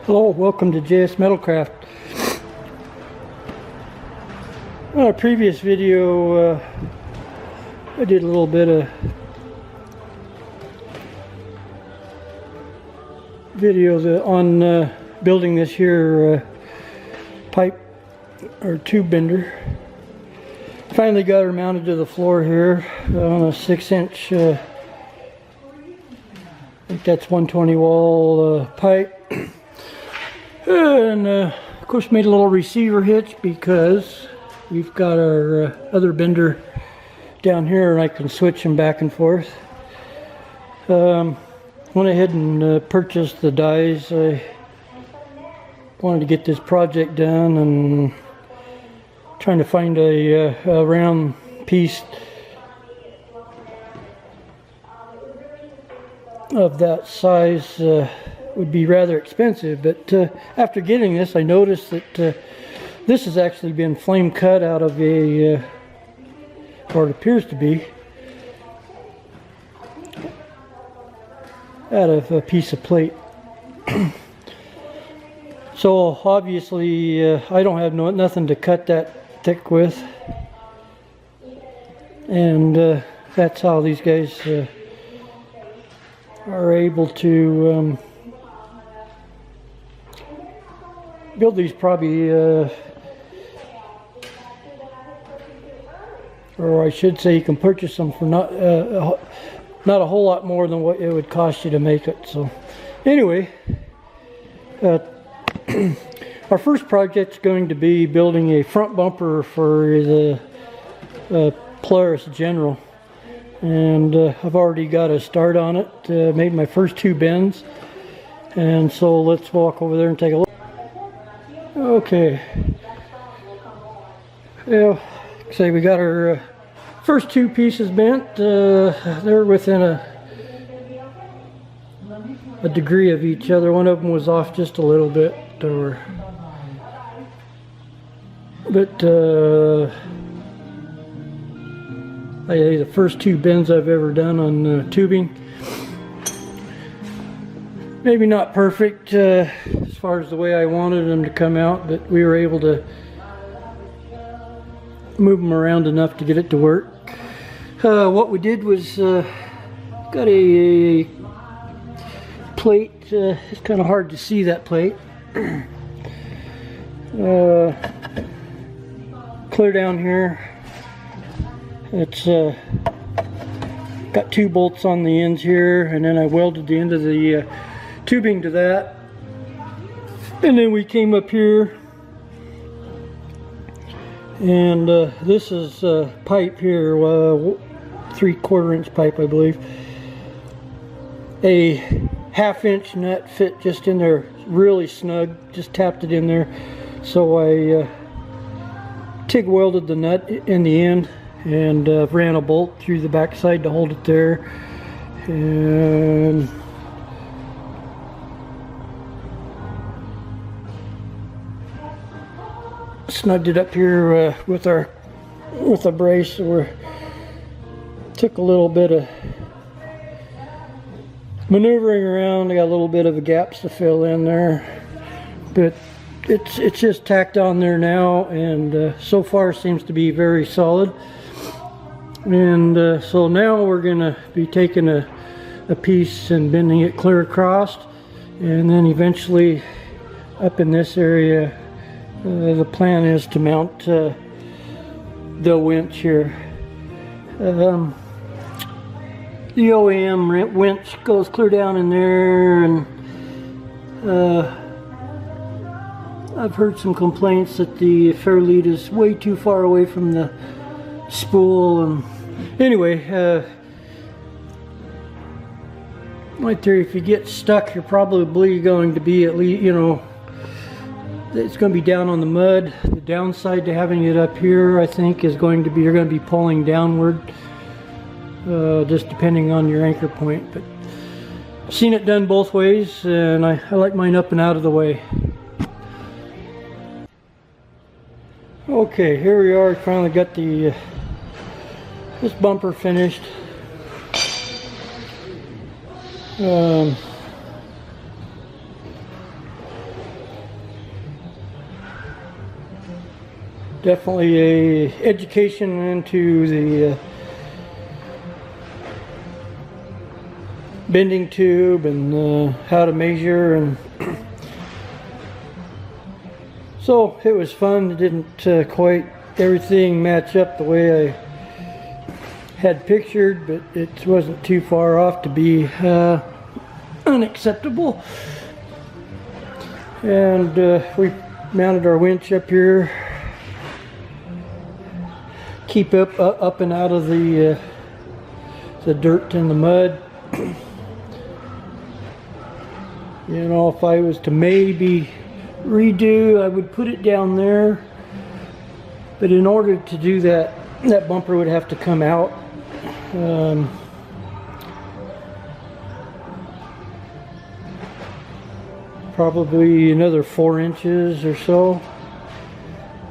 Hello, welcome to JS Metalcraft. On a previous video, I did a little bit of videos on building this here pipe or tube bender. Finally got her mounted to the floor here on a 6-inch, I think that's 120 wall pipe. And of course made a little receiver hitch because we've got our other bender down here and I can switch them back and forth. Went ahead and purchased the dies. I wanted to get this project done and trying to find a round piece of that size would be rather expensive, but after getting this I noticed that this has actually been flame cut out of a or it appears to be out of a piece of plate. So obviously I don't have nothing to cut that thick with, and that's how these guys are able to build these. Probably or I should say you can purchase them for not a whole lot more than what it would cost you to make it. So anyway, our first project is going to be building a front bumper for the Polaris General, and I've already got a start on it. Made my first 2 bends, and so let's walk over there and take a look. Okay, yeah, say we got our first 2 pieces bent. They're within a degree of each other. One of them was off just a little bit, but the first 2 bends I've ever done on tubing. Maybe not perfect as far as the way I wanted them to come out, but we were able to move them around enough to get it to work. What we did was got a plate. It's kind of hard to see that plate. Clear down here. It's got 2 bolts on the ends here, and then I welded the end of the tubing to that, and then we came up here, and this is pipe here, 3/4 inch pipe, I believe. A 1/2 inch nut fit just in there, really snug, just tapped it in there. So I TIG welded the nut in the end and ran a bolt through the back side to hold it there, and snugged it up here with a brace. So took a little bit of maneuvering around. I got a little bit of gaps to fill in there, but it's just tacked on there now, and so far seems to be very solid. And so now we're gonna be taking a piece and bending it clear across, and then eventually up in this area the plan is to mount the winch here. The OEM winch goes clear down in there, and I've heard some complaints that the fair lead is way too far away from the spool. And anyway, my theory, if you get stuck, you're probably going to be at least, it's going to be down on the mud. The downside to having it up here, I think, is going to be you're going to be pulling downward, just depending on your anchor point. But I've seen it done both ways, and I like mine up and out of the way. Okay, here we are. Finally got the this bumper finished. definitely a education into the bending tube and how to measure, and so it was fun. It didn't quite everything match up the way I had pictured, but it wasn't too far off to be unacceptable. And we mounted our winch up here, keep up and out of the dirt and the mud. You know, if I was to maybe redo, I would put it down there, but in order to do that, that bumper would have to come out. Probably another 4 inches or so,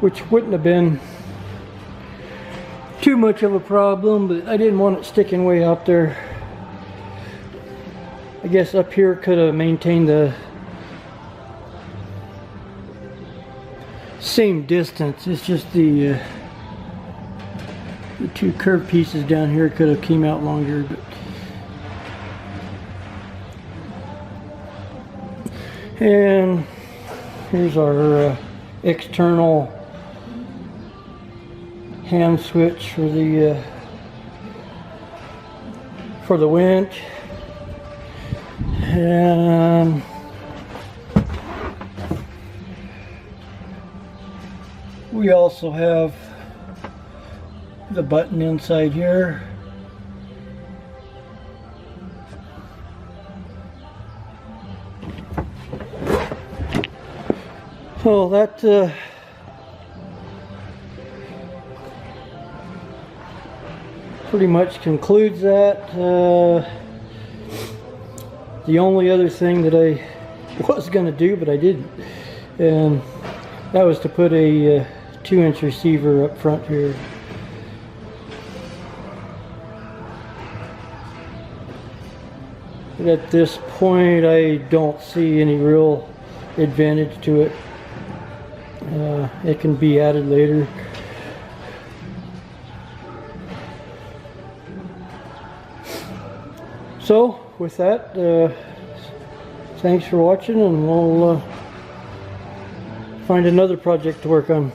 which wouldn't have been too much of a problem, but I didn't want it sticking way out there. I guess up here could have maintained the same distance. It's just the 2 curved pieces down here could have came out longer, but and here's our external hand switch for the winch. And we also have the button inside here. So that pretty much concludes that. The only other thing that I was going to do, but I didn't, and that was to put a 2-inch receiver up front here. But at this point, I don't see any real advantage to it. It can be added later. So with that, thanks for watching, and we'll find another project to work on.